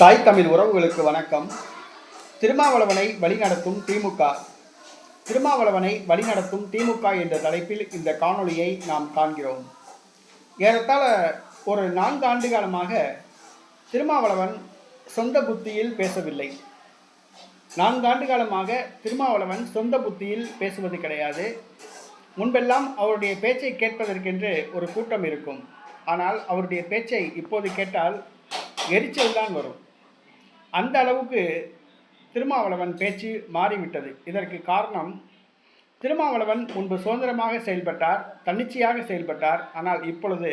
தாய் தமிழ் உறவுகளுக்கு வணக்கம். திருமாவளவனை வழிநடத்தும் திமுக. திருமாவளவனை வழிநடத்தும் திமுக என்ற தலைப்பில் இந்த காணொளியை நாம் காண்கிறோம். ஏறத்தாழ ஒரு 4 ஆண்டு காலமாக திருமாவளவன் சொந்த புத்தியில் பேசவில்லை. 4 ஆண்டு காலமாக திருமாவளவன் சொந்த புத்தியில் பேசுவது கிடையாது. முன்பெல்லாம் அவருடைய பேச்சை கேட்பதற்கென்று ஒரு கூட்டம் இருக்கும். ஆனால் அவருடைய பேச்சை இப்போது கேட்டால் எரிச்சல் தான் வரும். அந்த அளவுக்கு திருமாவளவன் பேச்சு மாறிவிட்டது. இதற்கு காரணம், திருமாவளவன் முன்பு சுதந்திரமாக செயல்பட்டார், தன்னிச்சையாக செயல்பட்டார். ஆனால் இப்பொழுது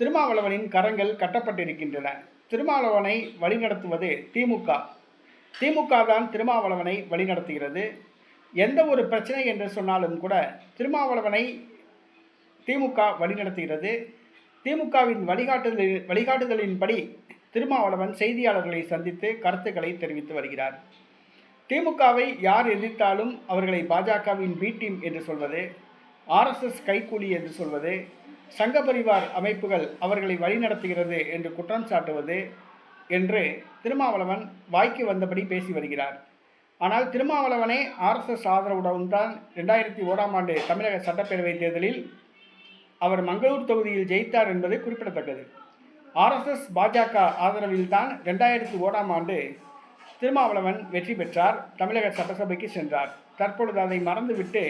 திருமாவளவனின் கரங்கள் கட்டப்பட்டிருக்கின்றன. திருமாவளவனை வழிநடத்துவது திமுக. திமுக தான் திருமாவளவனை வழிநடத்துகிறது. எந்த ஒரு பிரச்சனை என்று சொன்னாலும் கூட திருமாவளவனை திமுக வழிநடத்துகிறது. திமுகவின் வழிகாட்டுதலின்படி திருமாவளவன் செய்தியாளர்களை சந்தித்து கருத்துக்களை தெரிவித்து வருகிறார். திமுகவை யார் எதிர்த்தாலும் அவர்களை பாஜகவின் பி டீம் என்று சொல்வது, RSS கைக்கூலி என்று சொல்வது, சங்க பரிவார் அமைப்புகள் அவர்களை வழிநடத்துகிறது என்று குற்றம் சாட்டுவது என்று திருமாவளவன் வாய்க்கு வந்தபடி பேசி வருகிறார். ஆனால் திருமாவளவனே RSS ஆதரவுடன் தான் 2001ஆம் ஆண்டு தமிழக சட்டப்பேரவை தேர்தலில் அவர் மங்களூர் தொகுதியில் ஜெயித்தார் என்பது குறிப்பிடத்தக்கது. RSS பாஜக ஆதரவில் தான் 2001ஆம் ஆண்டு திருமாவளவன் வெற்றி பெற்றார், தமிழக சட்டசபைக்கு சென்றார். தற்பொழுது அதை மறந்துவிட்டு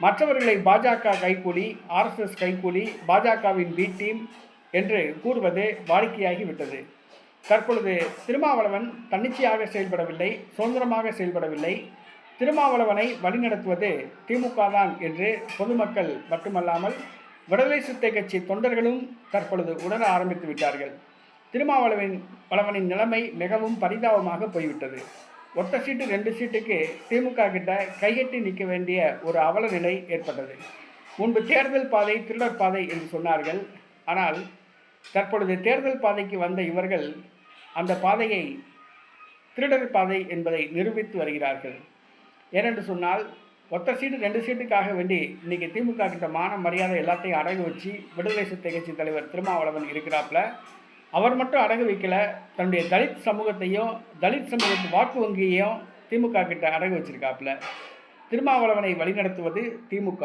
மற்றவர்களை பாஜக கைக்கூலி, RSS கைக்கூலி, பாஜகவின் பி டீம் என்று கூறுவது வாடிக்கையாகிவிட்டது. தற்பொழுது திருமாவளவன் தன்னிச்சையாக செயல்படவில்லை, சுதந்திரமாக செயல்படவில்லை. திருமாவளவனை வழிநடத்துவது திமுக தான் என்று பொதுமக்கள் மட்டுமல்லாமல் விடுதலை சிறுத்தை கட்சி தொண்டர்களும் தற்பொழுது உணர ஆரம்பித்து விட்டார்கள். திருமாவளவனின் நிலைமை மிகவும் பரிதாபமாக போய்விட்டது. ஒத்த சீட்டு 2 சீட்டுக்கு திமுக கிட்ட கைகட்டி நிற்க வேண்டிய ஒரு அவல நிலை ஏற்பட்டது. முன்பு தேர்தல் பாதை திருடர் பாதை என்று சொன்னார்கள். ஆனால் தற்பொழுது தேர்தல் பாதைக்கு வந்த இவர்கள் அந்த பாதையை திருடர் பாதை என்பதை நிரூபித்து வருகிறார்கள். ஏனென்று சொன்னால், ஒத்த சீட்டு 2 சீட்டுக்காக வேண்டி இன்றைக்கி திமுக கிட்ட மான மரியாதை எல்லாத்தையும் அடகு வச்சு விடுதலை சிறுத்தை கட்சி தலைவர் திருமாவளவன் இருக்கிறாப்புல. அவர் மட்டும் அடகு வைக்கல, தன்னுடைய தலித் சமூகத்தையும் தலித் சமூகத்து வாக்கு வங்கியையும் திமுக கிட்ட அடகு வச்சிருக்காப்புல. திருமாவளவனை வழிநடத்துவது திமுக.